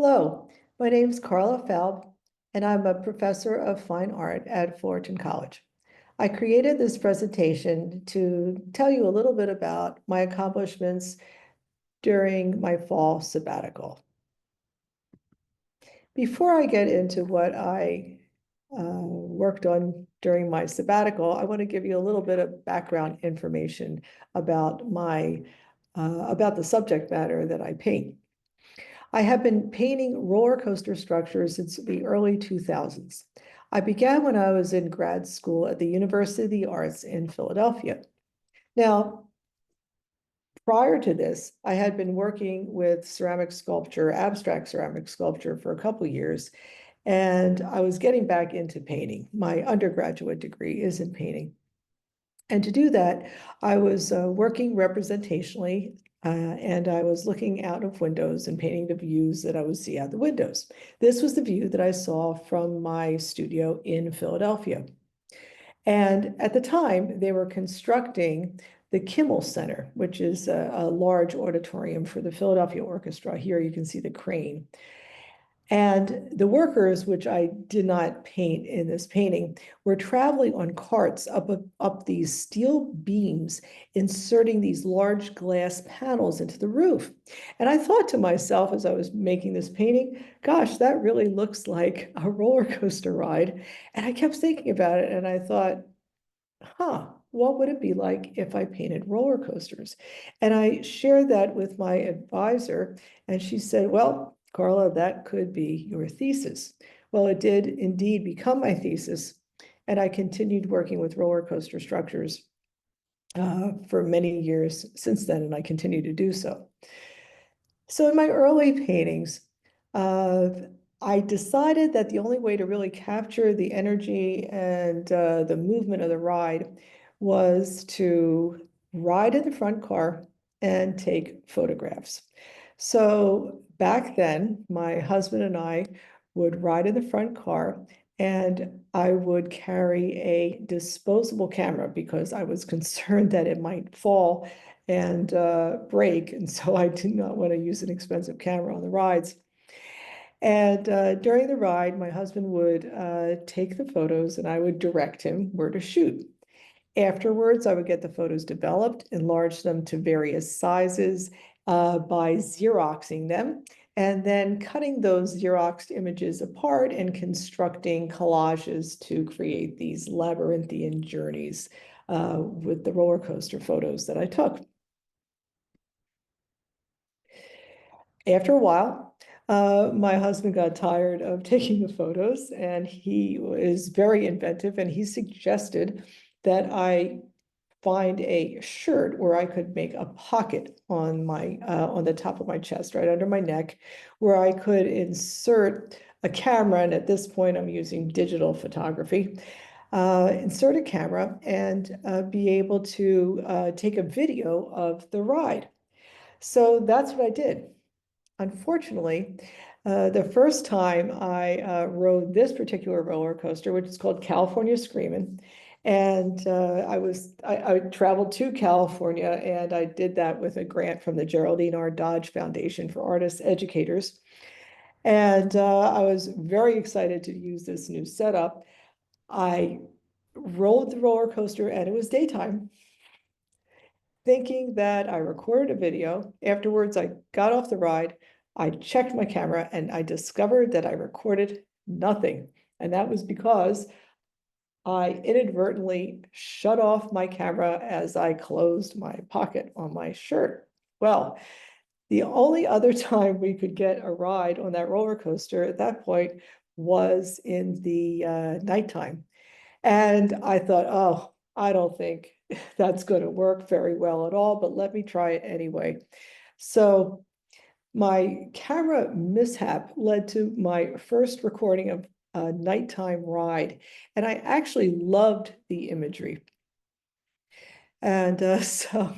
Hello, my name is Carla Falb, and I'm a professor of fine art at Fullerton College. I created this presentation to tell you a little bit about my accomplishments during my fall sabbatical. Before I get into what I worked on during my sabbatical, I want to give you a little bit of background information about about the subject matter that I paint. I have been painting roller coaster structures since the early 2000s. I began when I was in grad school at the University of the Arts in Philadelphia. Now, prior to this, I had been working with ceramic sculpture, abstract ceramic sculpture for a couple of years, and I was getting back into painting. My undergraduate degree is in painting. And to do that, I was working representationally, and I was looking out of windows and painting the views that I would see out the windows. This was the view that I saw from my studio in Philadelphia. And at the time, they were constructing the Kimmel Center, which is a large auditorium for the Philadelphia Orchestra. Here you can see the crane. And the workers, which I did not paint in this painting, were traveling on carts up these steel beams, inserting these large glass panels into the roof. And I thought to myself as I was making this painting, gosh, that really looks like a roller coaster ride. And I kept thinking about it and I thought, what would it be like if I painted roller coasters? And I shared that with my advisor, and she said, well, Carla, that could be your thesis. Well, it did indeed become my thesis, and I continued working with roller coaster structures for many years since then, and I continue to do so. So in my early paintings, I decided that the only way to really capture the energy and the movement of the ride was to ride in the front car and take photographs. So back then, my husband and I would ride in the front car and I would carry a disposable camera because I was concerned that it might fall and break. And so I did not want to use an expensive camera on the rides. And during the ride, my husband would take the photos and I would direct him where to shoot. Afterwards, I would get the photos developed, enlarge them to various sizes by Xeroxing them, and then cutting those Xeroxed images apart and constructing collages to create these labyrinthian journeys with the roller coaster photos that I took. After a while, my husband got tired of taking the photos and he was very inventive and he suggested that I find a shirt where I could make a pocket on on the top of my chest, right under my neck, where I could insert a camera. And at this point, I'm using digital photography. Insert a camera and be able to take a video of the ride. So that's what I did. Unfortunately, the first time I rode this particular roller coaster, which is called California Screamin', and I traveled to California and I did that with a grant from the Geraldine R. Dodge Foundation for Artists Educators. And I was very excited to use this new setup. I rode the roller coaster and it was daytime, thinking that I recorded a video. Afterwards, I got off the ride, I checked my camera, and I discovered that I recorded nothing. And that was because I inadvertently shut off my camera as I closed my pocket on my shirt. Well, the only other time we could get a ride on that roller coaster at that point was in the nighttime. And I thought, oh, I don't think that's going to work very well at all, but let me try it anyway. So my camera mishap led to my first recording of a nighttime ride, and I actually loved the imagery. And so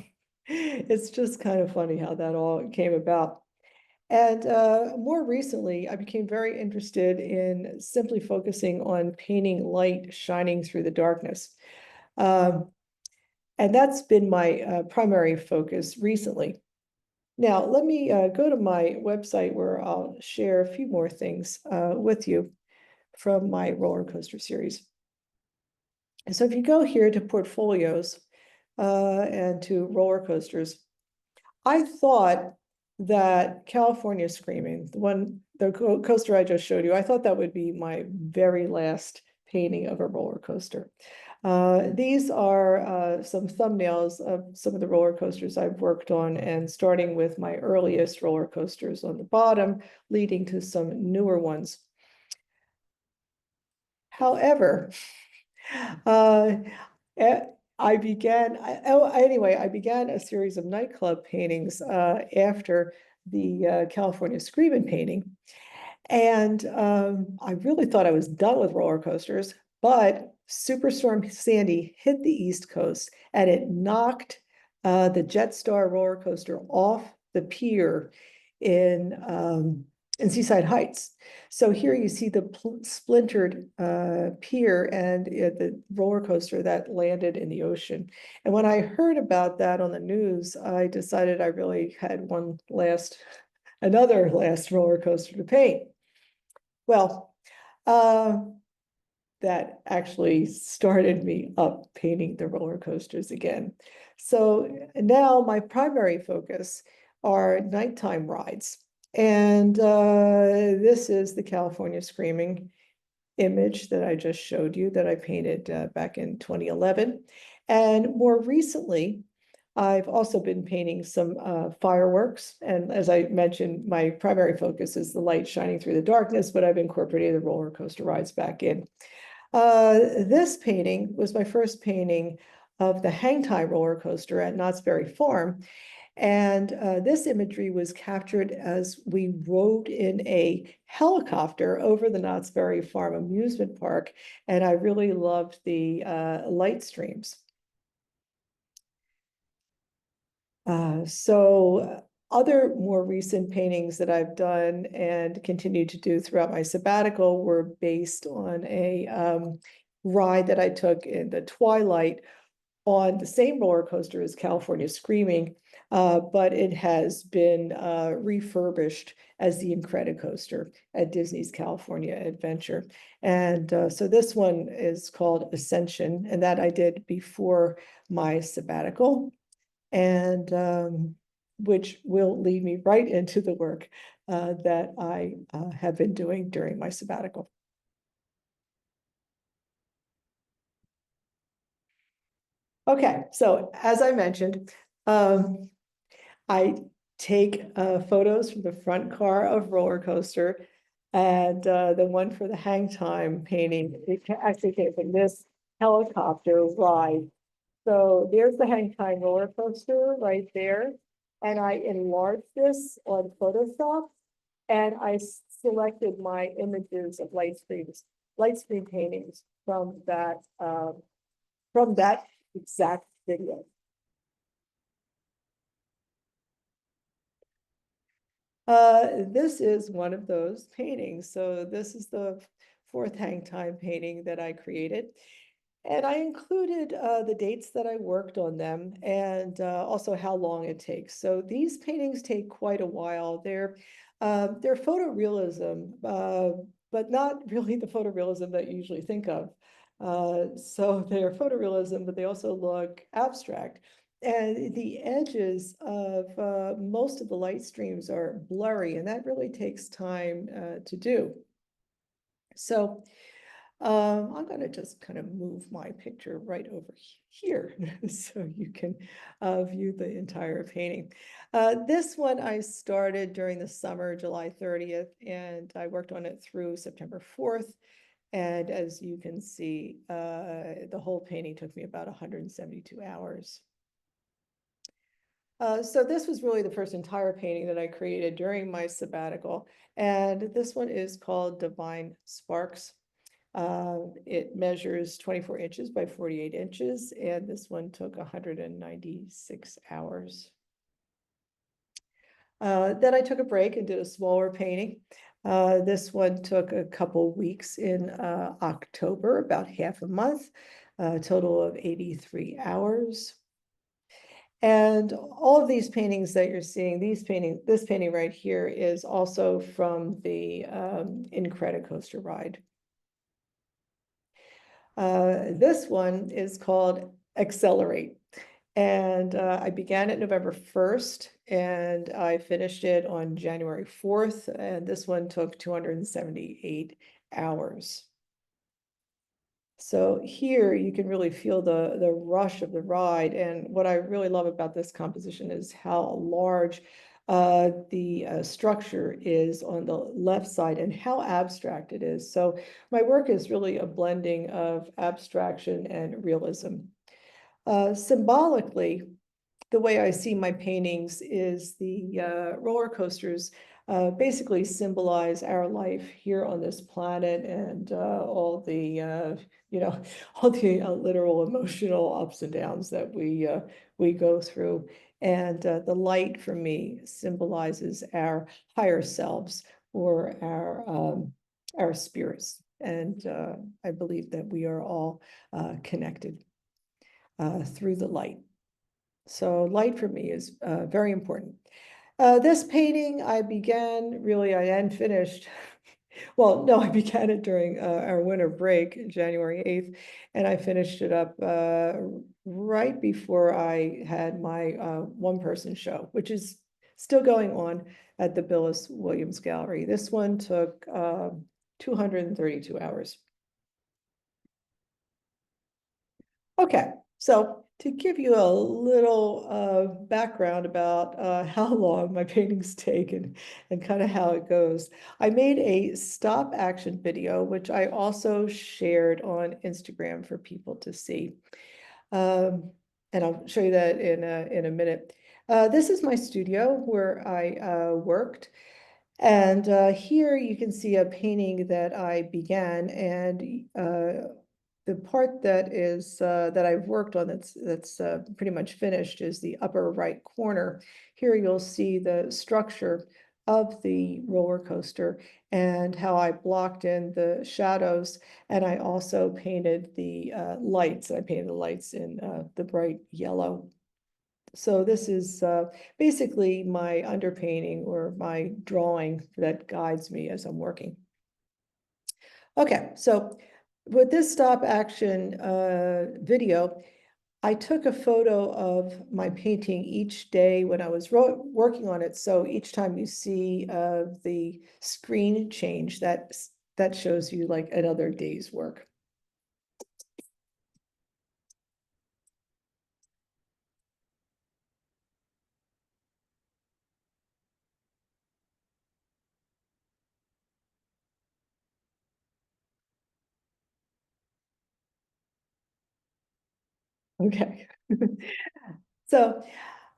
it's just kind of funny how that all came about. And more recently, I became very interested in simply focusing on painting light shining through the darkness. And that's been my primary focus recently. Now, let me go to my website where I'll share a few more things with you from my roller coaster series. And so if you go here to portfolios and to roller coasters, I thought that California Screaming, the coaster I just showed you, I thought that would be my very last painting of a roller coaster. These are some thumbnails of some of the roller coasters I've worked on, and starting with my earliest roller coasters on the bottom, leading to some newer ones. However, uh, I began, anyway, I began a series of nightclub paintings after the California Screaming painting. And I really thought I was done with roller coasters, but Superstorm Sandy hit the East Coast and it knocked the Jetstar roller coaster off the pier in Seaside Heights. So here you see the splintered pier and the roller coaster that landed in the ocean. And when I heard about that on the news, I decided I really had another last roller coaster to paint. Well, uh, that actually started me up painting the roller coasters again. So now my primary focus are nighttime rides. And this is the California Screaming image that I just showed you that I painted back in 2011. And more recently, I've also been painting some fireworks. And as I mentioned, my primary focus is the light shining through the darkness, but I've incorporated the roller coaster rides back in. This painting was my first painting of the hang time roller coaster at Knott's Berry Farm. And this imagery was captured as we rode in a helicopter over the Knott's Berry Farm amusement park. And I really loved the light streams. Other more recent paintings that I've done and continue to do throughout my sabbatical were based on a ride that I took in the twilight on the same roller coaster as California Screaming, but it has been refurbished as the Incredicoaster at Disney's California Adventure. And so this one is called Ascension, and that I did before my sabbatical, and which will lead me right into the work that I have been doing during my sabbatical. Okay, so as I mentioned, I take photos from the front car of roller coaster, and the one for the hang time painting, it actually came from this helicopter ride. So there's the hang time roller coaster right there. And I enlarged this on Photoshop, and I selected my images of light stream paintings from that exact video. This is one of those paintings. So this is the fourth hang time painting that I created. And I included the dates that I worked on them, and also how long it takes. So these paintings take quite a while. They're photorealism, but not really the photorealism that you usually think of. So they're photorealism, but they also look abstract. And the edges of most of the light streams are blurry, and that really takes time to do. So I'm going to just kind of move my picture right over here so you can view the entire painting. This one I started during the summer, July 30th, and I worked on it through September 4th. And as you can see, the whole painting took me about 172 hours. So this was really the first entire painting that I created during my sabbatical. And this one is called Divine Sparks. It measures 24 inches by 48 inches, and this one took 196 hours. Then I took a break and did a smaller painting. This one took a couple weeks in October, about half a month, a total of 83 hours. And all of these paintings that you're seeing, this painting right here is also from the Incredicoaster ride. This one is called Accelerate. And I began it November 1st and I finished it on January 4th. And this one took 278 hours. So here you can really feel the rush of the ride. And what I really love about this composition is how large the structure is on the left side and how abstract it is. So my work is really a blending of abstraction and realism. Symbolically, the way I see my paintings is the roller coasters basically symbolize our life here on this planet and all the, all the literal emotional ups and downs that we go through. And the light for me symbolizes our higher selves or our spirits. And I believe that we are all connected through the light. So light for me is very important. This painting I hadn't finished. Well, no, I began it during our winter break, January 8th, and I finished it up right before I had my one-person show, which is still going on at the Billis Williams Gallery. This one took 232 hours. Okay, so to give you a little background about how long my paintings take and kind of how it goes, I made a stop action video, which I also shared on Instagram for people to see. And I'll show you that in a minute. This is my studio where I worked. And here you can see a painting that I began, and the part that I've worked on that's pretty much finished is the upper right corner. Here you'll see the structure of the roller coaster and how I blocked in the shadows, and I also painted the lights. I painted the lights in the bright yellow. So this is basically my underpainting or my drawing that guides me as I'm working. Okay, so with this stop action video, I took a photo of my painting each day when I was working on it. So each time you see the screen change, that shows you like another day's work. Okay. So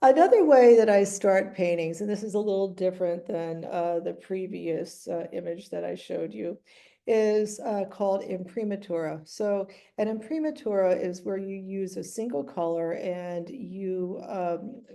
another way that I start paintings, and this is a little different than the previous image that I showed you, is called imprimatura. So an imprimatura is where you use a single color and you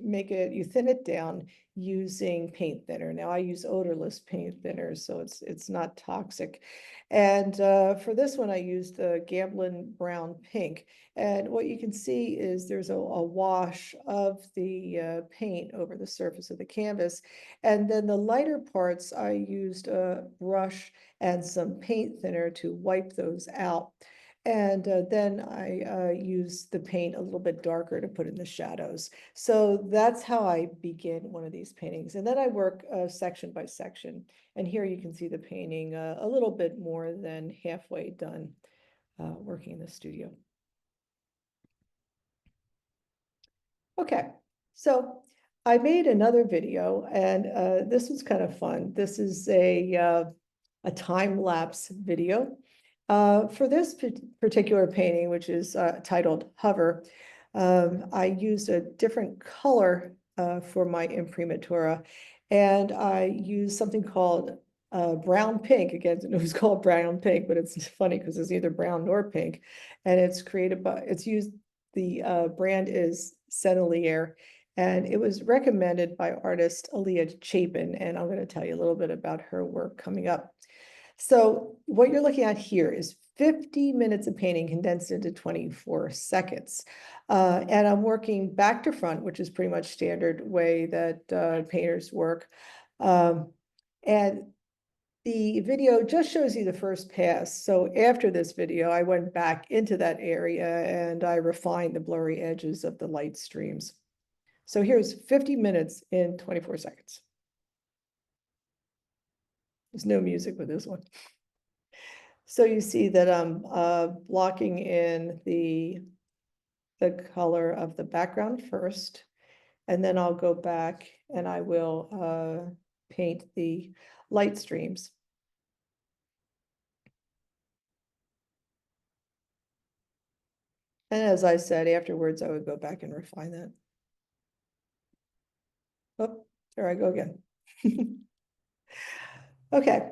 you thin it down using paint thinner. Now I use odorless paint thinner, so it's not toxic. And for this one, I used the Gamblin Brown Pink. And what you can see is there's a wash of the paint over the surface of the canvas. And then the lighter parts, I used a brush and some paint thinner to wipe those out. And then I used the paint a little bit darker to put in the shadows. So that's how I begin one of these paintings. And then I work section by section. And here you can see the painting a little bit more than halfway done working in the studio. Okay, so I made another video, and this was kind of fun. This is a time-lapse video. For this particular painting, which is titled Hover, I used a different color for my imprimatura, and I used something called brown pink. Again, it was called brown pink, but it's funny because it's neither brown nor pink, and it's used. The brand is Sennelier, and it was recommended by artist Aaliyah Chapin, and I'm going to tell you a little bit about her work coming up. So what you're looking at here is 50 minutes of painting condensed into 24 seconds. And I'm working back to front, which is pretty much standard way that painters work. And the video just shows you the first pass. So after this video, I went back into that area and I refined the blurry edges of the light streams. So here's 50 minutes in 24 seconds. There's no music with this one. So you see that I'm blocking in the color of the background first, and then I'll go back and I will paint the light streams. And as I said, afterwards, I would go back and refine that. Oh, there I go again. Okay.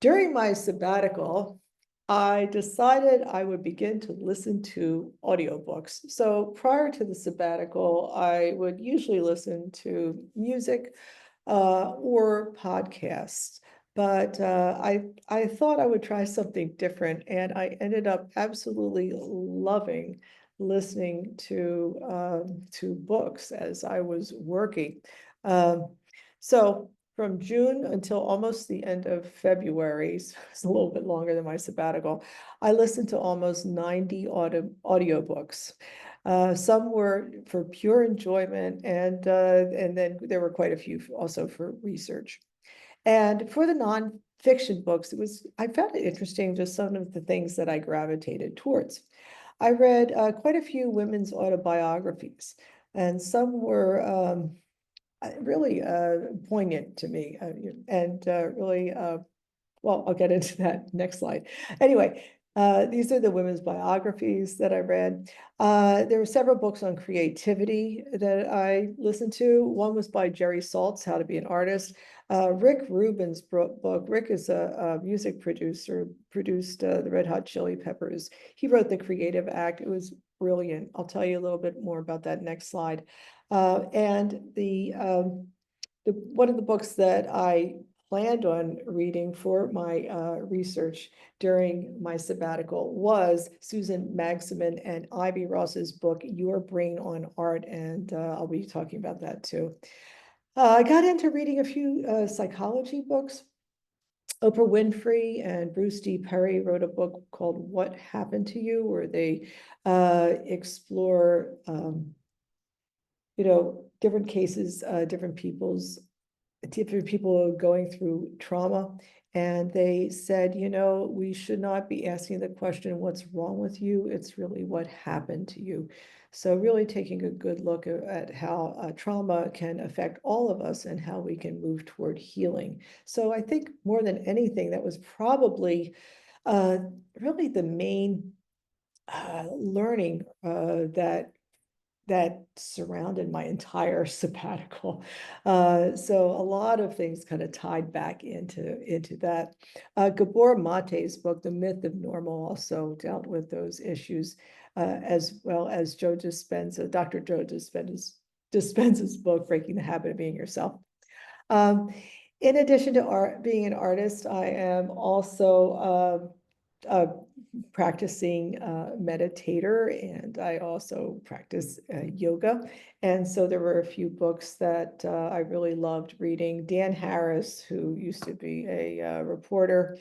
During my sabbatical, I decided I would begin to listen to audiobooks. So prior to the sabbatical, I would usually listen to music or podcasts. But I thought I would try something different, and I ended up absolutely loving listening to books as I was working. So from June until almost the end of February, so it's a little bit longer than my sabbatical, I listened to almost 90 audiobooks. Some were for pure enjoyment, and then there were quite a few also for research. And for the nonfiction books, I found it interesting just some of the things that I gravitated towards. I read quite a few women's autobiographies, and some were really poignant to me, and really well, I'll get into that next slide. Anyway, these are the women's biographies that I read. There were several books on creativity that I listened to. One was by Jerry Saltz, How to Be an Artist. Rick Rubin's book. Rick is a music producer, produced the Red Hot Chili Peppers. He wrote The Creative Act. It was brilliant. I'll tell you a little bit more about that next slide. And one of the books that I planned on reading for my research during my sabbatical was Susan Magsamen and Ivy Ross's book, Your Brain on Art, and I'll be talking about that too. I got into reading a few psychology books. Oprah Winfrey and Bruce D. Perry wrote a book called What Happened to You, where they explore different cases, different people going through trauma. And they said, we should not be asking the question, what's wrong with you? It's really what happened to you. So really taking a good look at how trauma can affect all of us and how we can move toward healing. So I think more than anything, that was probably really the main learning that surrounded my entire sabbatical. So a lot of things kind of tied back into that. Gabor Mate's book, The Myth of Normal, also dealt with those issues, as well as Dr. Joe Dispenza's book, Breaking the Habit of Being Yourself. In addition to being an artist, I am also practicing meditator, and I also practice yoga. And so there were a few books that I really loved reading. Dan Harris, who used to be a reporter,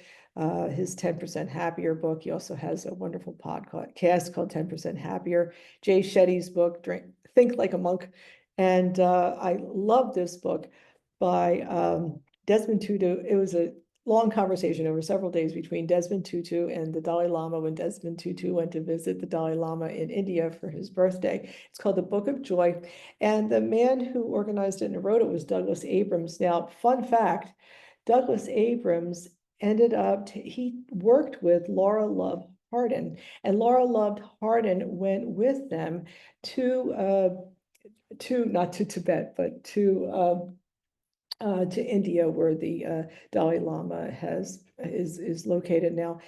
his 10% Happier book. He also has a wonderful podcast called 10% Happier. Jay Shetty's book, Think Like a Monk. And I love this book by Desmond Tutu. It was a long conversation over several days between Desmond Tutu and the Dalai Lama when Desmond Tutu went to visit the Dalai Lama in India for his birthday. It's called The Book of Joy. And the man who organized it and wrote it was Douglas Abrams. Now, fun fact, Douglas Abrams he worked with Laura Love Hardin, and Laura Love Hardin went with them not to Tibet, but to India, where the Dalai Lama is located now,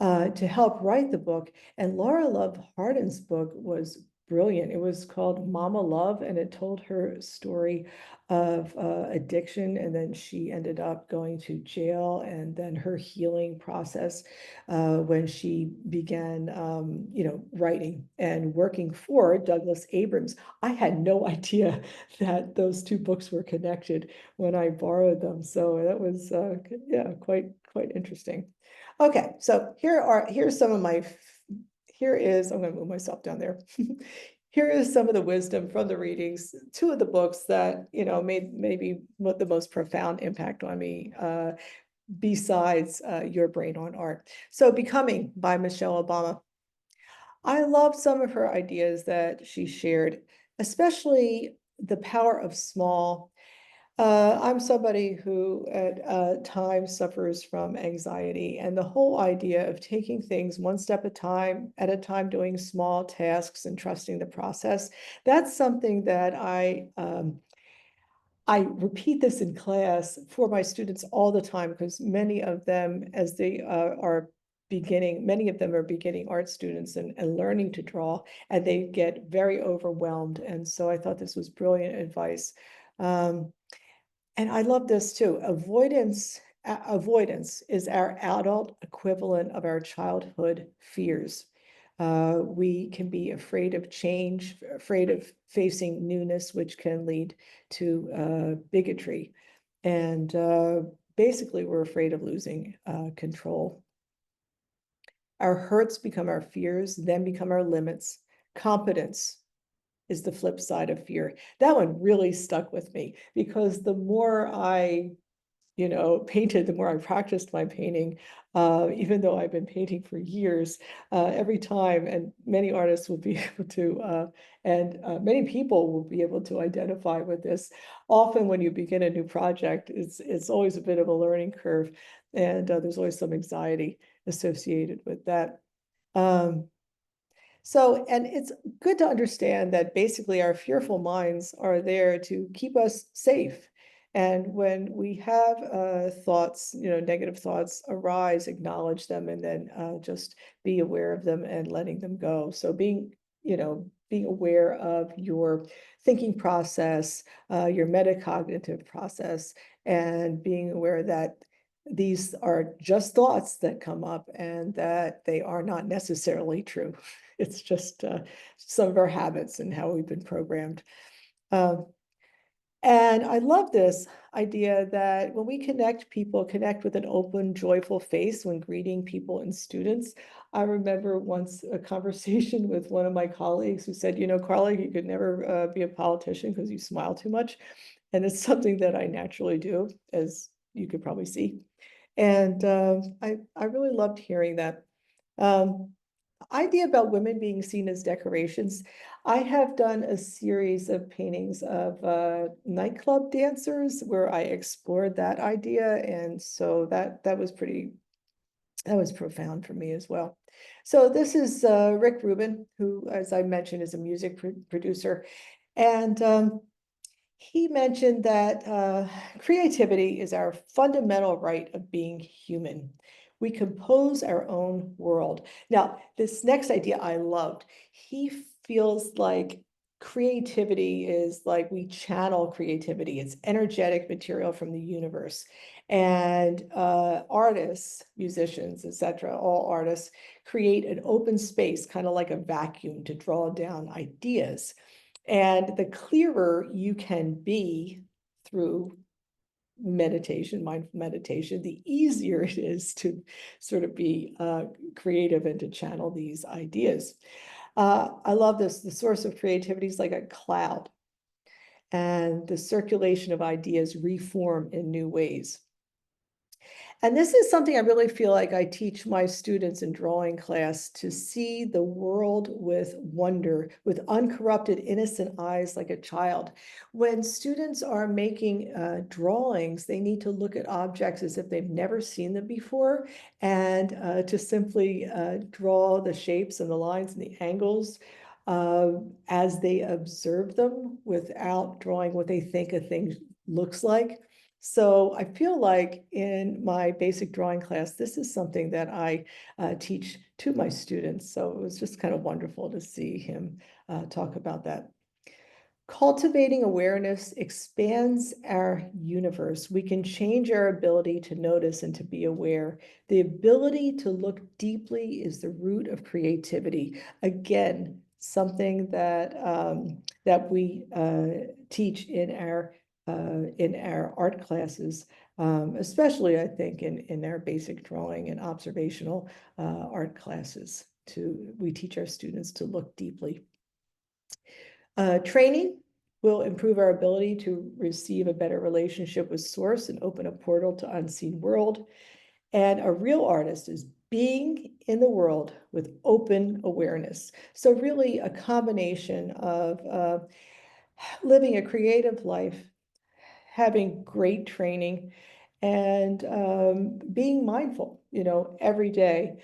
to help write the book. And Laura Love Hardin's book was brilliant. It was called Mama Love, and it told her story of addiction, and then she ended up going to jail, and then her healing process when she began, writing and working for Douglas Abrams. I had no idea that those two books were connected when I borrowed them, so that was yeah, quite interesting. Okay, so here's some of my here is, I'm going to move myself down there. Here is some of the wisdom from the readings, two of the books that, made maybe what the most profound impact on me, besides Your Brain on Art. So Becoming by Michelle Obama. I love some of her ideas that she shared, especially the power of small. I'm somebody who at times suffers from anxiety, and the whole idea of taking things one step at a time, doing small tasks and trusting the process, that's something that I repeat this in class for my students all the time, because many of them, as they are many of them are beginning art students and learning to draw, and they get very overwhelmed. And so I thought this was brilliant advice. Um, and I love this too. Avoidance is our adult equivalent of our childhood fears. We can be afraid of change, afraid of facing newness, which can lead to bigotry. And basically, we're afraid of losing control. Our hurts become our fears, then become our limits. Competence is the flip side of fear. That one really stuck with me, because the more I painted, the more I practiced my painting, even though I've been painting for years, every time, and many artists will be able to, and many people will be able to identify with this. Often when you begin a new project, it's always a bit of a learning curve, and there's always some anxiety associated with that. Um, and it's good to understand that basically our fearful minds are there to keep us safe. And when we have thoughts, negative thoughts arise, acknowledge them, and then just be aware of them and letting them go. So being aware of your thinking process, your metacognitive process, and being aware that these are just thoughts that come up and that they are not necessarily true. It's just some of our habits and how we've been programmed. Um, and I love this idea that when we connect, people connect with an open, joyful face when greeting people and students. I remember once a conversation with one of my colleagues who said, Carla, you could never be a politician because you smile too much. And it's something that I naturally do, as you could probably see. And I really loved hearing that. Um, Idea about women being seen as decorations. I have done a series of paintings of nightclub dancers where I explored that idea, and so that was profound for me as well. So this is Rick Rubin, who, as I mentioned, is a music producer, and he mentioned that creativity is our fundamental right of being human. We compose our own world. Now, this next idea I loved. He feels like creativity is like we channel creativity. It's energetic material from the universe. And artists, musicians, etc., all artists create an open space, kind of like a vacuum, to draw down ideas. And the clearer you can be through meditation, mindful meditation, the easier it is to sort of be creative and to channel these ideas. I love this. The source of creativity is like a cloud, and the circulation of ideas reform in new ways. And this is something I really feel like I teach my students in drawing class, to see the world with wonder, with uncorrupted, innocent eyes like a child. When students are making drawings, they need to look at objects as if they've never seen them before, and to simply draw the shapes and the lines and the angles as they observe them, without drawing what they think a thing looks like. So I feel like in my basic drawing class, this is something that I teach to my students. So it was just kind of wonderful to see him talk about that. Cultivating awareness expands our universe. We can change our ability to notice and to be aware. The ability to look deeply is the root of creativity. Again, something that that we teach in our art classes, especially I think in our basic drawing and observational art classes. We teach our students to look deeply. Training will improve our ability to receive a better relationship with source and open a portal to unseen world. And a real artist is being in the world with open awareness. So really a combination of living a creative life, having great training, and being mindful, every day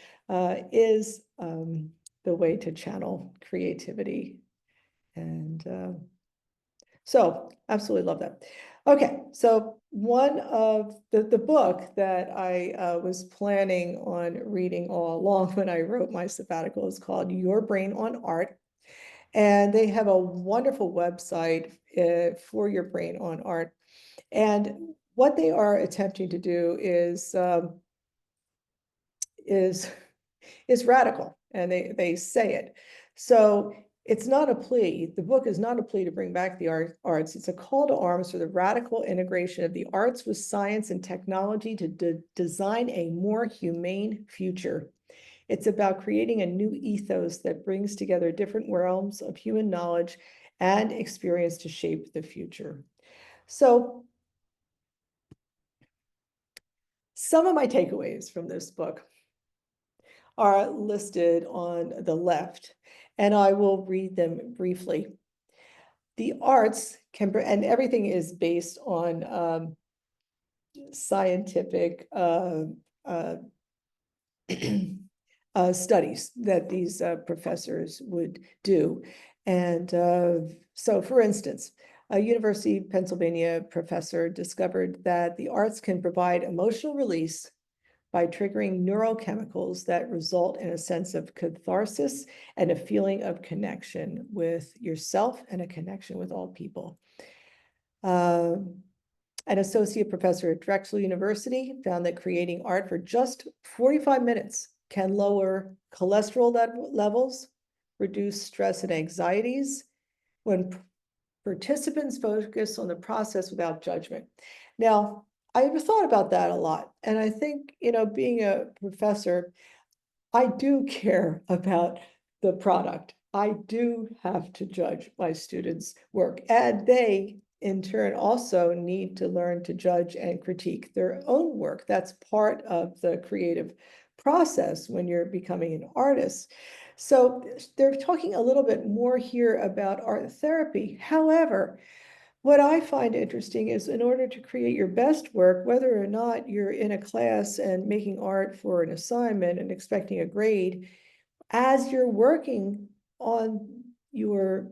is the way to channel creativity. And so absolutely love that. Okay, so one of the book that I was planning on reading all along when I wrote my sabbatical is called Your Brain on Art. And they have a wonderful website for Your Brain on Art. And what they are attempting to do is is radical, and they say it. So it's not a plea. The book is not a plea to bring back the arts. It's a call to arms for the radical integration of the arts with science and technology to design a more humane future. It's about creating a new ethos that brings together different realms of human knowledge and experience to shape the future. So some of my takeaways from this book are listed on the left, and I will read them briefly. The arts can, and everything is based on scientific uh, studies that these professors would do. And so, for instance, a University of Pennsylvania professor discovered that the arts can provide emotional release by triggering neurochemicals that result in a sense of catharsis and a feeling of connection with yourself and a connection with all people. An associate professor at Drexel University found that creating art for just 45 minutes can lower cholesterol levels, reduce stress and anxieties when participants focus on the process without judgment. Now, I've thought about that a lot. And I think, being a professor, I do care about the product. I do have to judge my students' work, and they, in turn, also need to learn to judge and critique their own work. That's part of the creative process when you're becoming an artist. So they're talking a little bit more here about art therapy. However, what I find interesting is in order to create your best work, whether or not you're in a class and making art for an assignment and expecting a grade, as you're working on your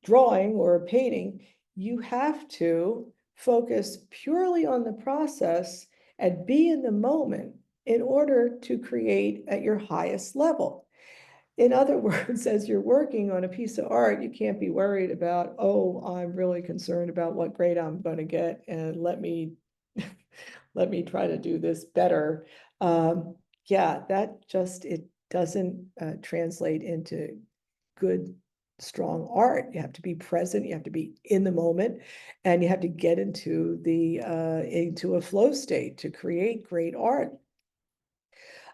drawing or painting, you have to focus purely on the process and be in the moment in order to create at your highest level. In other words, as you're working on a piece of art, you can't be worried about, oh, I'm really concerned about what grade I'm going to get, and let me let me try to do this better. Yeah, it doesn't translate into good, strong art. You have to be present, you have to be in the moment, and you have to get into a flow state to create great art.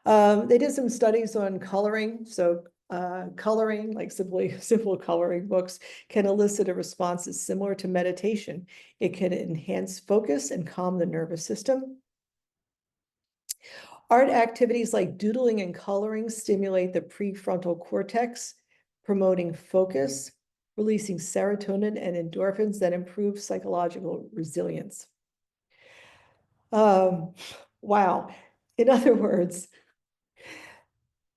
They did some studies on coloring. So coloring, like simple coloring books, can elicit a response that's similar to meditation. It can enhance focus and calm the nervous system. Art activities like doodling and coloring stimulate the prefrontal cortex, promoting focus, releasing serotonin and endorphins that improve psychological resilience. Wow. In other words,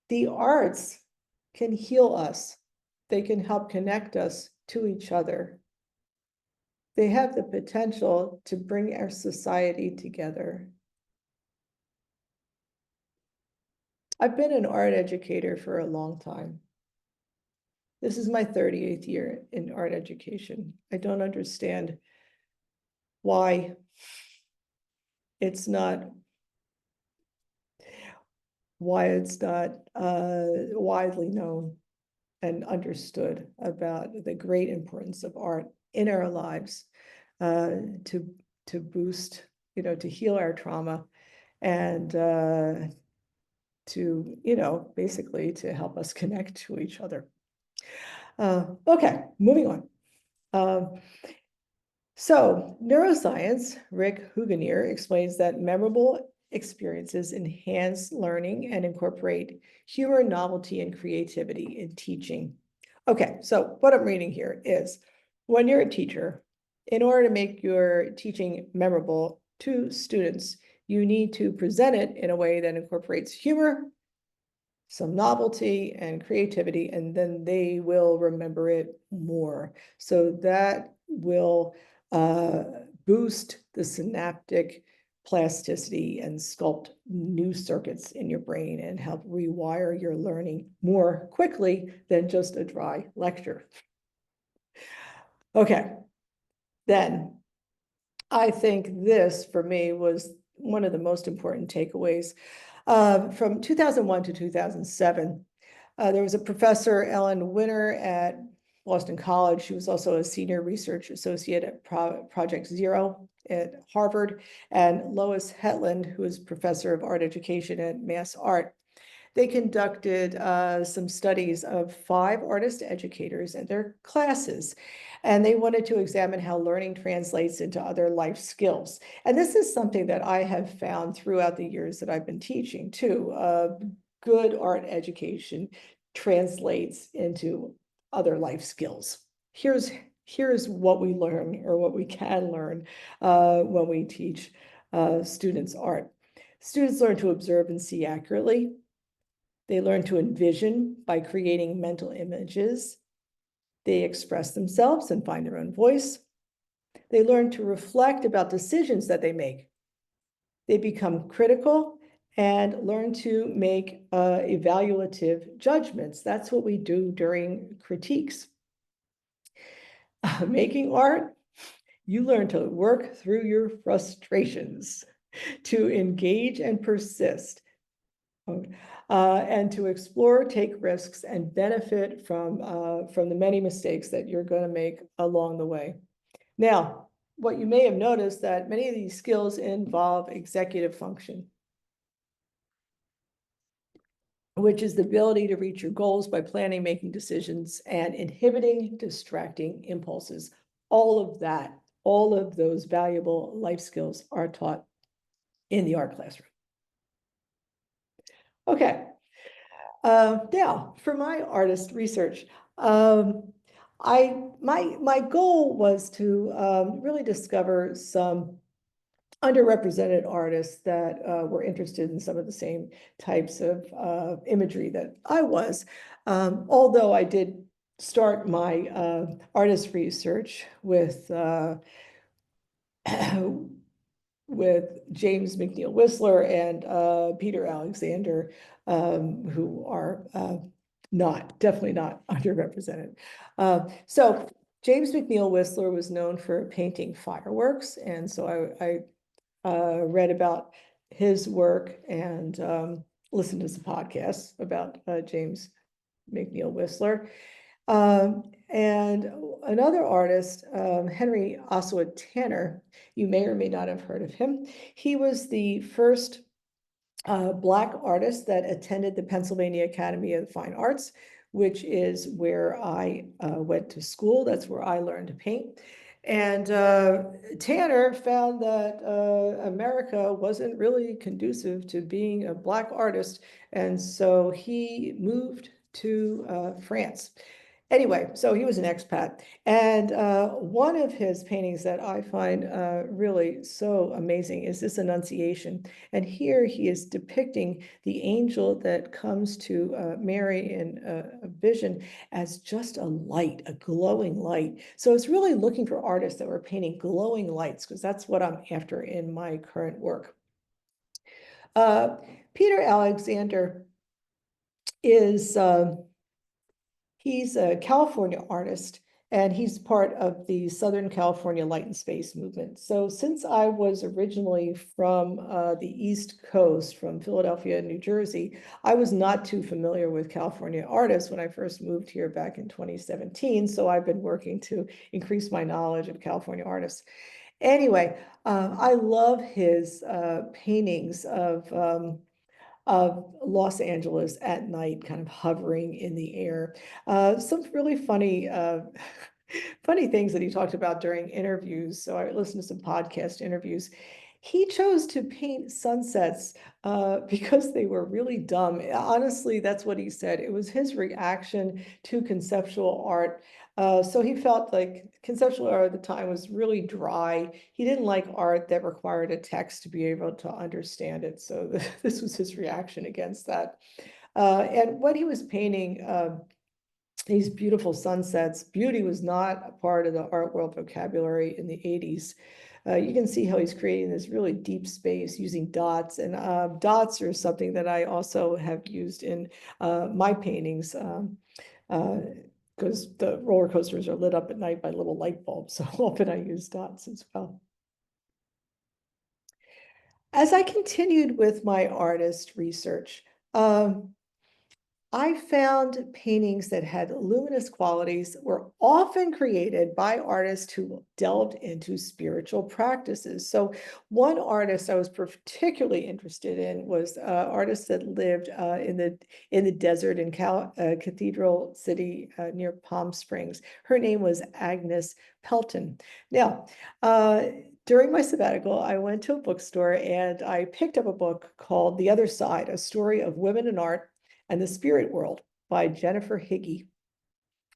the arts can heal us. They can help connect us to each other. They have the potential to bring our society together. I've been an art educator for a long time. This is my 38th year in art education. I don't understand why it's not widely known and understood about the great importance of art in our lives, to boost, to heal our trauma, and to, basically to help us connect to each other. Okay, moving on. So neuroscience, Rick Huganier explains that memorable experiences enhance learning and incorporate humor, novelty, and creativity in teaching. Okay, so what I'm reading here is, when you're a teacher, in order to make your teaching memorable to students, you need to present it in a way that incorporates humor, some novelty and creativity, and then they will remember it more. So that will boost the synaptic plasticity and sculpt new circuits in your brain and help rewire your learning more quickly than just a dry lecture. Okay, then I think this for me was one of the most important takeaways. From 2001 to 2007, there was a professor, Ellen Winter, at Boston College. She was also a senior research associate at Project Zero at Harvard, and Lois Hetland, who is professor of art education at Mass Art. They conducted some studies of 5 artist educators and their classes, and they wanted to examine how learning translates into other life skills. And this is something that I have found throughout the years that I've been teaching too. Good art education translates into other life skills. Here's what we learn, or what we can learn, when we teach students art. Students learn to observe and see accurately. They learn to envision by creating mental images. They express themselves and find their own voice. They learn to reflect about decisions that they make. They become critical and learn to make evaluative judgments. That's what we do during critiques. Making art, you learn to work through your frustrations, to engage and persist, and to explore, take risks, and benefit from the many mistakes that you're going to make along the way. Now, what you may have noticed that many of these skills involve executive function, which is the ability to reach your goals by planning, making decisions, and inhibiting distracting impulses. All of that, all of those valuable life skills are taught in the art classroom. Okay. Now, for my artist research, my goal was to really discover some underrepresented artists that were interested in some of the same types of imagery that I was. Although I did start my artist research with with James McNeill Whistler and Peter Alexander, who are definitely not underrepresented. So James McNeill Whistler was known for painting fireworks, and so I read about his work and listened to some podcasts about James McNeill Whistler. And another artist, Henry Ossawa Tanner, you may or may not have heard of him. He was the first Black artist that attended the Pennsylvania Academy of Fine Arts, which is where I went to school. That's where I learned to paint. And Tanner found that America wasn't really conducive to being a Black artist. And so he moved to France. Anyway, so he was an expat. And one of his paintings that I find really so amazing is this Annunciation. And here he is depicting the angel that comes to Mary in a vision as just a light, a glowing light. So it's really looking for artists that were painting glowing lights, because that's what I'm after in my current work. Uh, Peter Alexander is he's a California artist, and he's part of the Southern California Light and Space movement. So since I was originally from the East Coast, from Philadelphia, New Jersey, I was not too familiar with California artists when I first moved here back in 2017. So I've been working to increase my knowledge of California artists. Anyway, I love his paintings of Los Angeles at night, kind of hovering in the air. Some really funny, funny things that he talked about during interviews. So I listened to some podcast interviews. He chose to paint sunsets because they were really dumb. Honestly, that's what he said. It was his reaction to conceptual art. So he felt like conceptual art at the time was really dry. He didn't like art that required a text to be able to understand it. So this was his reaction against that. And when he was painting these beautiful sunsets, beauty was not a part of the art world vocabulary in the 80s. You can see how he's creating this really deep space using dots, and dots are something that I also have used in my paintings. Because the roller coasters are lit up at night by little light bulbs. So often I use dots as well. As I continued with my artist research, I found paintings that had luminous qualities were often created by artists who delved into spiritual practices. So one artist I was particularly interested in was artist that lived in the desert in Cathedral City near Palm Springs. Her name was Agnes Pelton. Now, during my sabbatical, I went to a bookstore and I picked up a book called The Other Side, A Story of Women in Art and the Spirit World by Jennifer Higgie.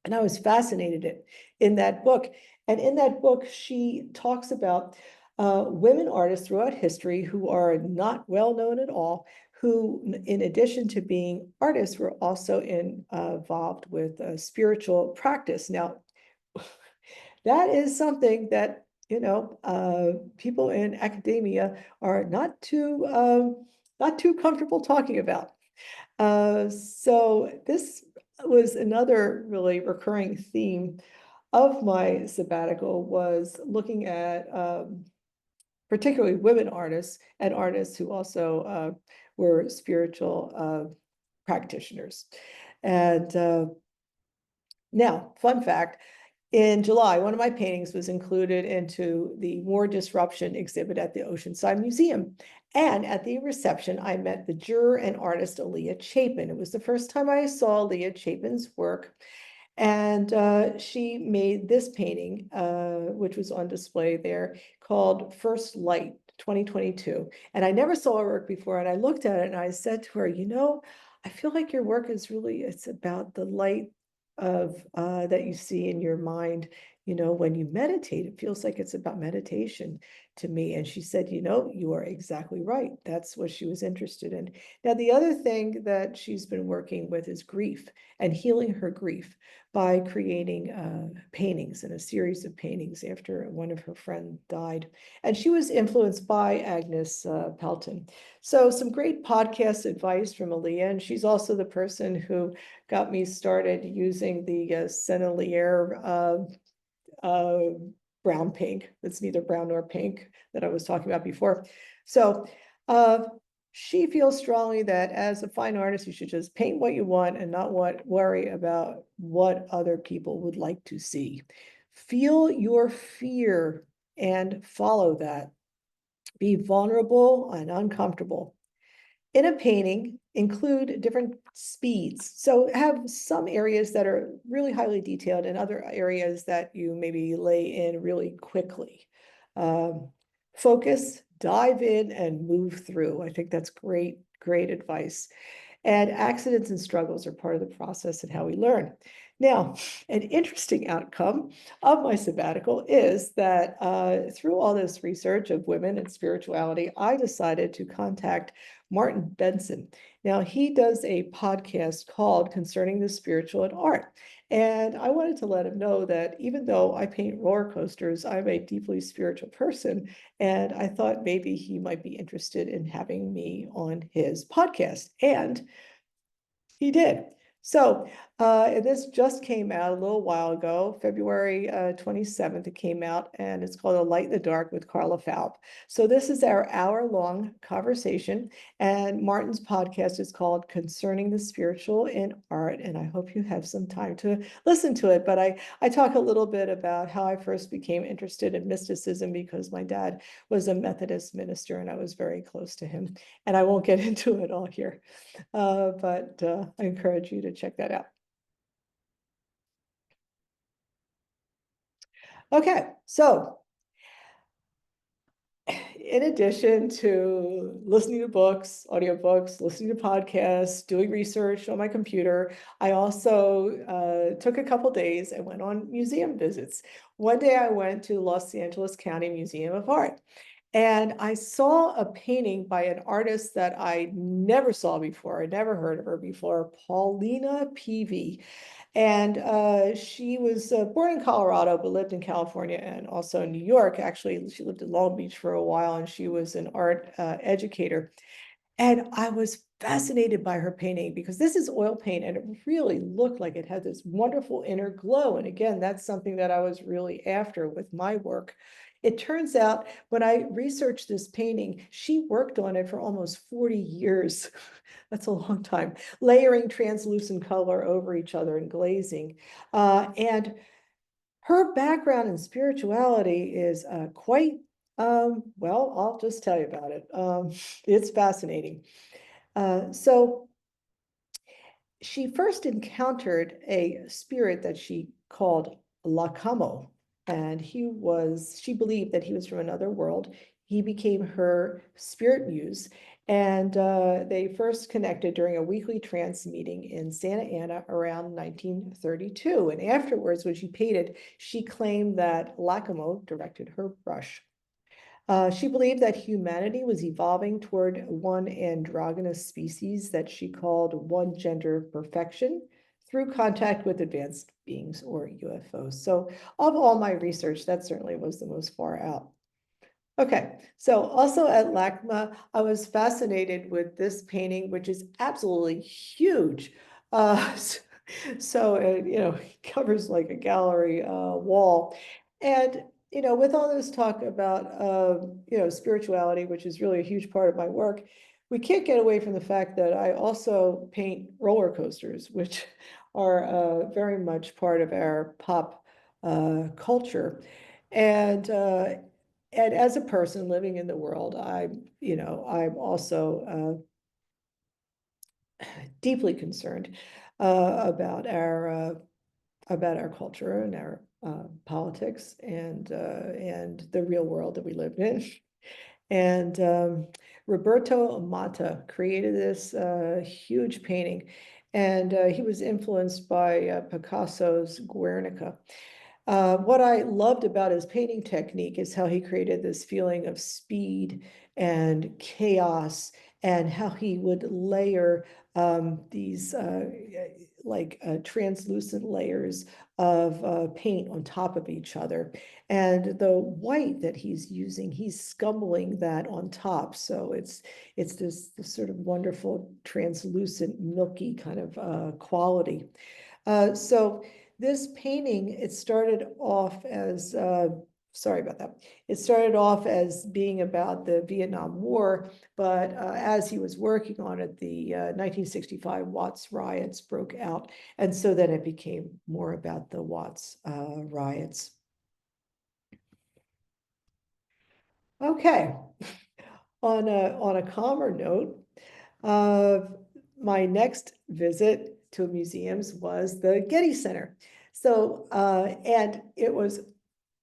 And I was fascinated in that book. And in that book, she talks about women artists throughout history who are not well known at all, who, in addition to being artists, were also involved with spiritual practice. Now, that is something that people in academia are not too comfortable talking about. So this was another really recurring theme of my sabbatical, was looking at particularly women artists and artists who also were spiritual practitioners. And now, fun fact, in July, one of my paintings was included into the War Disruption exhibit at the Oceanside Museum. And at the reception, I met the juror and artist Aaliyah Chapin. It was the first time I saw Aaliyah Chapin's work. And she made this painting, which was on display there, called First Light 2022. And I never saw her work before. And I looked at it and I said to her, I feel like your work is really, it's about the light of that you see in your mind. When you meditate, it feels like it's about meditation to me. And she said, you are exactly right. That's what she was interested in. Now, the other thing that she's been working with is grief and healing her grief by creating paintings, and a series of paintings after one of her friends died. And she was influenced by Agnes Pelton. So some great podcast advice from Aaliyah. And she's also the person who got me started using the Sennelier brown pink. That's neither brown nor pink that I was talking about before. So she feels strongly that as a fine artist, you should just paint what you want and not worry about what other people would like to see. Feel your fear and follow that. Be vulnerable and uncomfortable. In a painting, include different speeds. So have some areas that are really highly detailed and other areas that you maybe lay in really quickly. Focus, dive in, and move through. I think that's great advice. And accidents and struggles are part of the process and how we learn. Now, an interesting outcome of my sabbatical is that through all this research of women and spirituality, I decided to contact Martin Benson. Now, he does a podcast called Concerning the Spiritual and Art. And I wanted to let him know that even though I paint roller coasters, I'm a deeply spiritual person. And I thought maybe he might be interested in having me on his podcast. And he did. So, and this just came out a little while ago, February 27th, it came out, and it's called A Light in the Dark with Carla Falb. So this is our hour-long conversation, and Martin's podcast is called Concerning the Spiritual in Art, and I hope you have some time to listen to it. But I talk a little bit about how I first became interested in mysticism because my dad was a Methodist minister, and I was very close to him. And I won't get into it all here. But I encourage you to check that out. Okay, so in addition to listening to books, audiobooks, listening to podcasts, doing research on my computer, I also took a couple days and went on museum visits. One day I went to Los Angeles County Museum of Art. And I saw a painting by an artist that I never saw before. I never heard of her before, Paulina Peavy. And she was born in Colorado, but lived in California and also in New York. Actually, she lived in Long Beach for a while, and she was an art educator. And I was fascinated by her painting because this is oil paint and it really looked like it had this wonderful inner glow. And again, that's something that I was really after with my work. It turns out when I researched this painting, she worked on it for almost 40 years. That's a long time, layering translucent color over each other and glazing. And her background in spirituality is quite, well, I'll just tell you about it. It's fascinating. So she first encountered a spirit that she called Lacamo, and she believed that he was from another world. He became her spirit muse, and they first connected during a weekly trance meeting in Santa Ana around 1932. And afterwards, when she painted, she claimed that Lacamo directed her brush. She believed that humanity was evolving toward one androgynous species that she called one gender perfection through contact with advanced beings or UFOs. So of all my research, that certainly was the most far out. Okay, so also at LACMA, I was fascinated with this painting, which is absolutely huge. Uh, so it, covers like a gallery wall. And, with all this talk about, spirituality, which is really a huge part of my work, we can't get away from the fact that I also paint roller coasters, which are very much part of our pop culture. And as a person living in the world, I'm also deeply concerned about our culture and our politics and the real world that we live in. And Roberto Amata created this huge painting, and he was influenced by Picasso's Guernica. What I loved about his painting technique is how he created this feeling of speed and chaos, and how he would layer these translucent layers of paint on top of each other. And the white that he's using, he's scumbling that on top. So it's this sort of wonderful, translucent, milky kind of quality. So this painting, it started off as, sorry about that. It started off as being about the Vietnam War, but as he was working on it, the 1965 Watts riots broke out. And so then it became more about the Watts riots. Okay, on a calmer note, uh, my next visit to museums was the Getty Center. So, and it was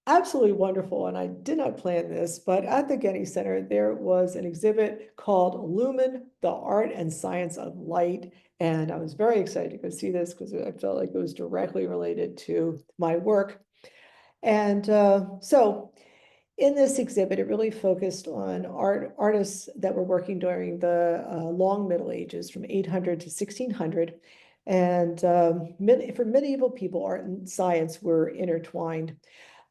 absolutely wonderful. And I did not plan this, but at the Getty Center, there was an exhibit called Lumen, the Art and Science of Light. And I was very excited to go see this because I felt like it was directly related to my work. And so in this exhibit, it really focused on artists that were working during the long Middle Ages from 800 to 1600. And for medieval people, art and science were intertwined.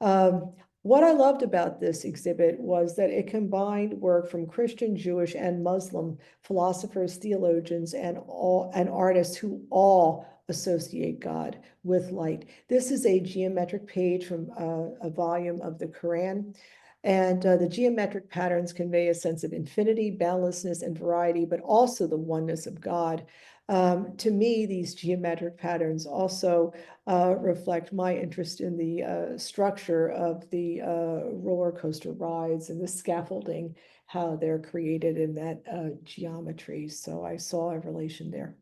Um, what I loved about this exhibit was that it combined work from Christian, Jewish, and Muslim philosophers, theologians, and artists who all associate God with light. This is a geometric page from a volume of the Quran. And the geometric patterns convey a sense of infinity, boundlessness, and variety, but also the oneness of God. To me, these geometric patterns also reflect my interest in the structure of the roller coaster rides and the scaffolding, how they're created in that geometry. So I saw a relation there.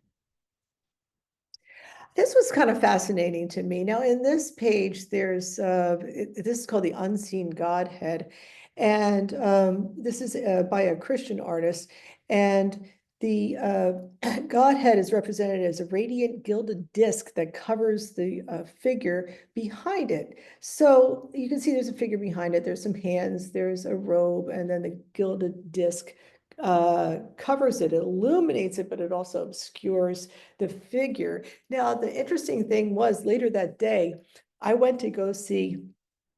This was kind of fascinating to me. Now, in this page, this is called the Unseen Godhead, and this is by a Christian artist, and the Godhead is represented as a radiant gilded disc that covers the figure behind it. So you can see there's a figure behind it. There's some hands, there's a robe, and then the gilded disc covers it, illuminates it, but it also obscures the figure. Now, the interesting thing was later that day, I went to go see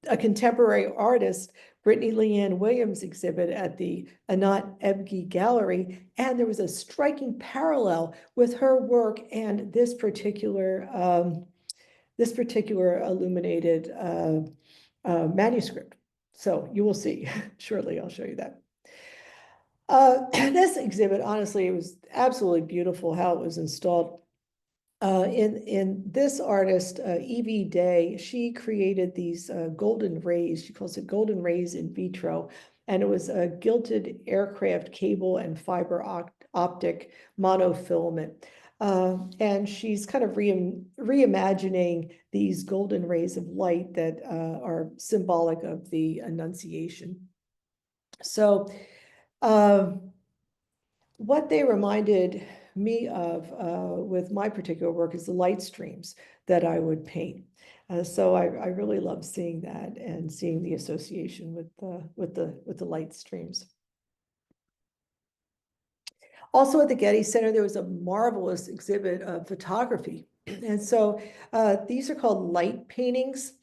a contemporary artist, Brittany Leanne Williams exhibit at the Anat Ebgi Gallery, and there was a striking parallel with her work and this particular illuminated manuscript. So you will see shortly. I'll show you that. This exhibit, honestly, it was absolutely beautiful how it was installed. In this artist, Evie Day, she created these golden rays. She calls it golden rays in vitro. And it was a gilded aircraft cable and fiber optic monofilament. And she's kind of reimagining these golden rays of light that are symbolic of the Annunciation. So what they reminded me of with my particular work is the light streams that I would paint. So I really love seeing that and seeing the association with the light streams. Also at the Getty Center, there was a marvelous exhibit of photography. And so these are called light paintings.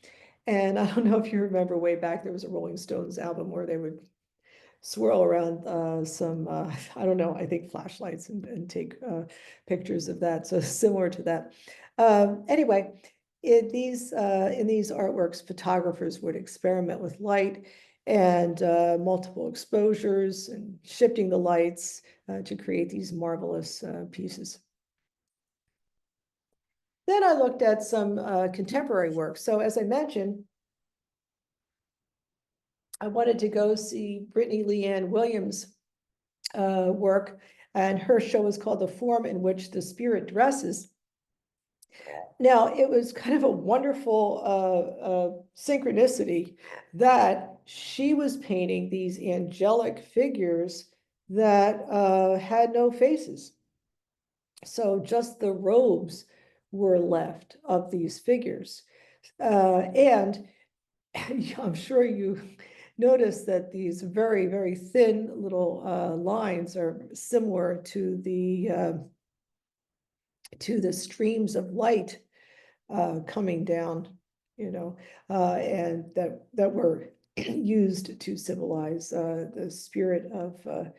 And I don't know if you remember way back, there was a Rolling Stones album where they would swirl around some, I don't know, I think flashlights and take pictures of that. So similar to that. Anyway, in these artworks, photographers would experiment with light and multiple exposures and shifting the lights to create these marvelous pieces. Then I looked at some contemporary work. So as I mentioned, I wanted to go see Brittany Leanne Williams' work, and her show is called The Form in Which the Spirit Dresses. Now, it was kind of a wonderful synchronicity that she was painting these angelic figures that had no faces. So just the robes were left of these figures. And I'm sure you notice that these very, very thin little lines are similar to the streams of light coming down, and that were used to symbolize the spirit of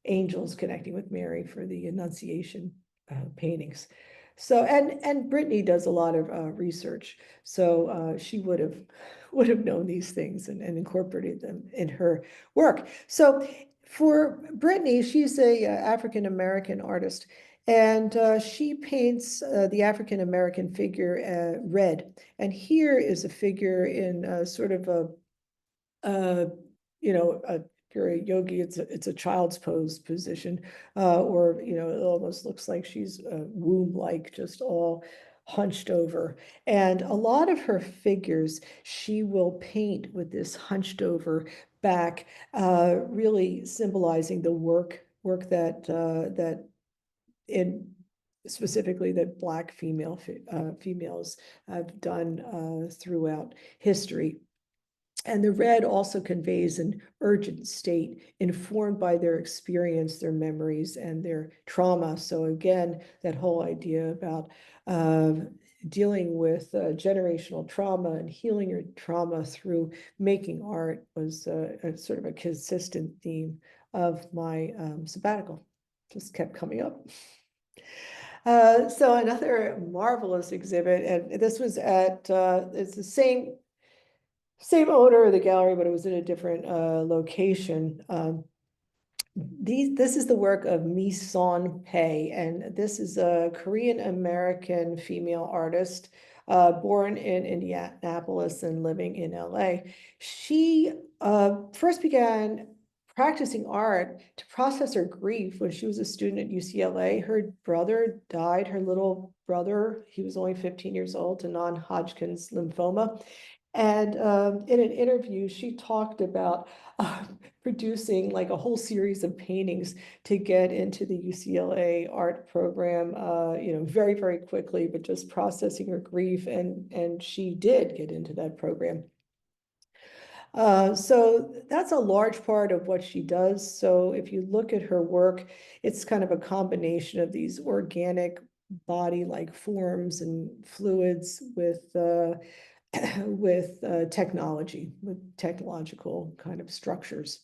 angels connecting with Mary for the Annunciation paintings. So and Brittany does a lot of research, so she would have known these things and incorporated them in her work. So for Brittany, she's a African American artist, and she paints the African American figure red. And here is a figure in sort of a if you're a yogi, it's a child's pose position, or it almost looks like she's womb-like, just all hunched over. And a lot of her figures, she will paint with this hunched over back, really symbolizing the work that in specifically that Black females have done throughout history. And the red also conveys an urgent state informed by their experience, their memories, and their trauma. So again, that whole idea about uh, dealing with generational trauma and healing your trauma through making art was a sort of a consistent theme of my sabbatical. Just kept coming up. So another marvelous exhibit, and this was at, it's the same owner of the gallery, but it was in a different location. This is the work of Mi Son Pei, and this is a Korean American female artist, born in Indianapolis and living in LA. She first began practicing art to process her grief when she was a student at UCLA. Her brother died, her little brother, he was only 15 years old, to non-Hodgkin's lymphoma. And in an interview, she talked about producing like a whole series of paintings to get into the UCLA art program, very, very quickly, but just processing her grief. And she did get into that program. So that's a large part of what she does. So if you look at her work, it's kind of a combination of these organic body-like forms and fluids with with technology, with technological kind of structures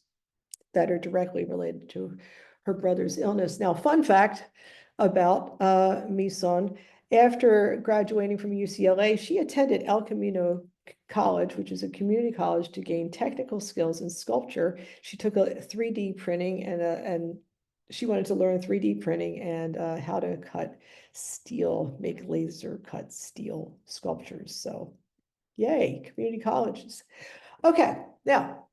that are directly related to her brother's illness. Now, fun fact about Mison, after graduating from UCLA, she attended El Camino College, which is a community college, to gain technical skills in sculpture. She took a 3D printing and she wanted to learn 3D printing and how to cut steel, make laser cut steel sculptures. So yay, community colleges. Okay, now,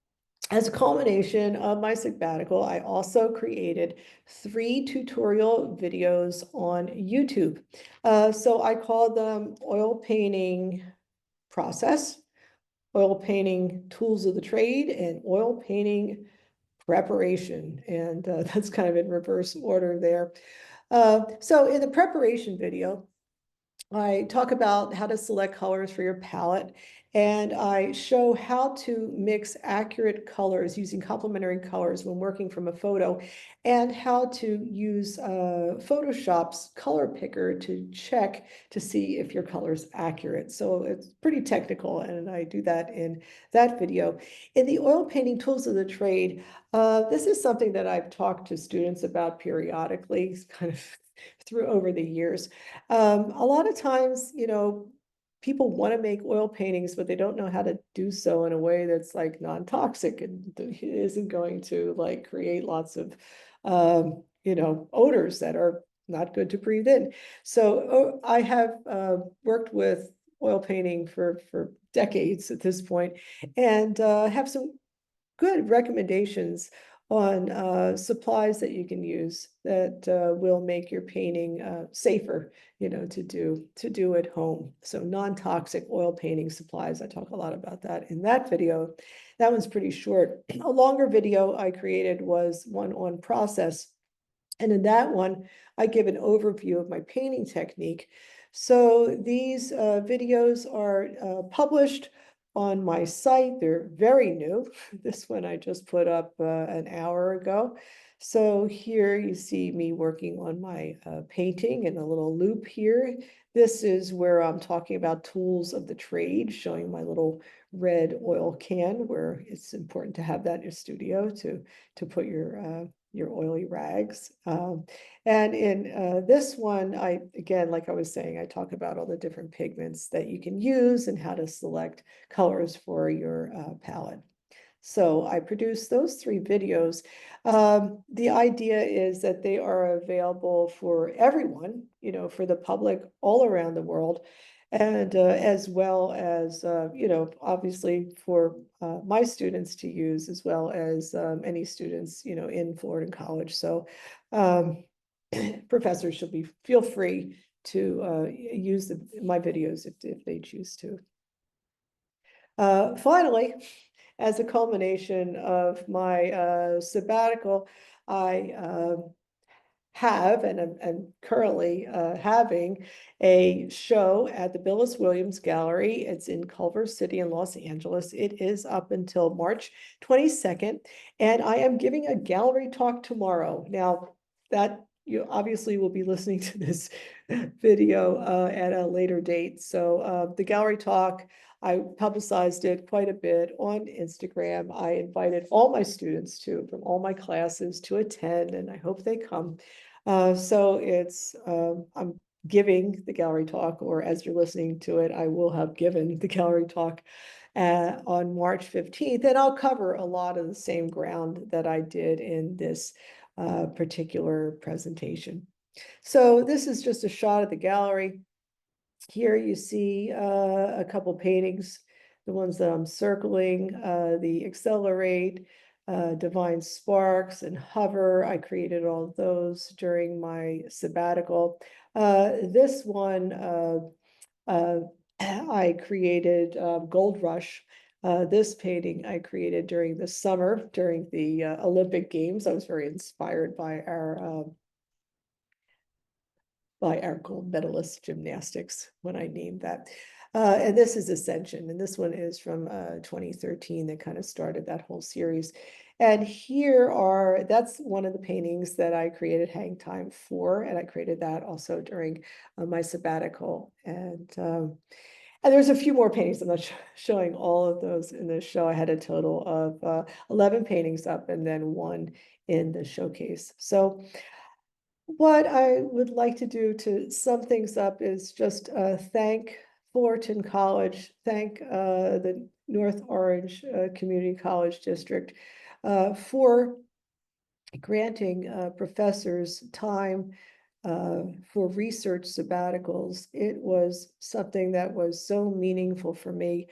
as a culmination of my sabbatical, I also created 3 tutorial videos on YouTube. So I call them oil painting process, oil painting tools of the trade, and oil painting preparation. And that's kind of in reverse order there. So in the preparation video, I talk about how to select colors for your palette, and I show how to mix accurate colors using complementary colors when working from a photo, and how to use Photoshop's color picker to check to see if your color is accurate. So it's pretty technical, and I do that in that video. In the oil painting tools of the trade, this is something that I've talked to students about periodically, kind of through over the years. A lot of times, people want to make oil paintings, but they don't know how to do so in a way that's like non-toxic and isn't going to like create lots of, odors that are not good to breathe in. So I have worked with oil painting for decades at this point, and have some good recommendations on supplies that you can use that will make your painting safer, to do at home. So non-toxic oil painting supplies. I talk a lot about that in that video. That one's pretty short. A longer video I created was one on process. And in that one, I give an overview of my painting technique. So these videos are published on my site. They're very new. This one I just put up an hour ago. So here you see me working on my painting in a little loop here. This is where I'm talking about tools of the trade, showing my little red oil can, where it's important to have that in your studio to put your oily rags. And in this one, again, like I was saying, I talk about all the different pigments that you can use and how to select colors for your palette. So I produced those 3 videos. The idea is that they are available for everyone, for the public all around the world, and as well as, obviously for my students to use, as well as any students, in Florida College. So professors should feel free to use my videos if they choose to. Finally, as a culmination of my sabbatical, I have and am currently having a show at the Billis Williams Gallery. It's in Culver City in Los Angeles. It is up until March 22nd, and I am giving a gallery talk tomorrow. Now, that you obviously will be listening to this video at a later date. So the gallery talk, I publicized it quite a bit on Instagram. I invited all my students from all my classes to attend, and I hope they come. So I'm giving the gallery talk, or as you're listening to it, I will have given the gallery talk on March 15th, and I'll cover a lot of the same ground that I did in this particular presentation. So this is just a shot of the gallery. Here you see a couple paintings, the ones that I'm circling, the Accelerate, Divine Sparks, and Hover. I created all of those during my sabbatical. This one, I created Gold Rush. This painting I created during the summer, during the Olympic Games. I was very inspired by our gold medalist gymnastics when I named that. And this is Ascension, and this one is from 2013 that kind of started that whole series. And that's one of the paintings that I created Hang Time for, and I created that also during my sabbatical. And there's a few more paintings. I'm not showing all of those in this show. I had a total of 11 paintings up and then one in the showcase. So what I would like to do to sum things up is just thank Fullerton College, thank the North Orange Community College District for granting professors time for research sabbaticals. It was something that was so meaningful for me.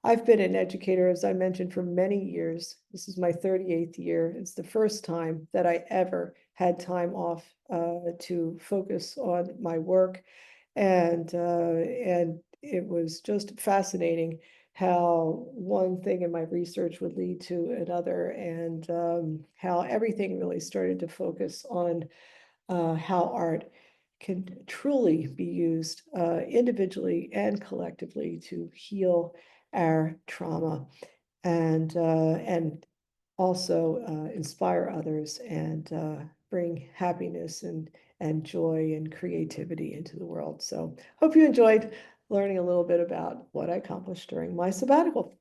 I've been an educator, as I mentioned, for many years. This is my 38th year. It's the first time that I ever had time off to focus on my work. And it was just fascinating how one thing in my research would lead to another, and how everything really started to focus on how art can truly be used individually and collectively to heal our trauma and also inspire others and bring happiness and joy and creativity into the world. So hope you enjoyed learning a little bit about what I accomplished during my sabbatical.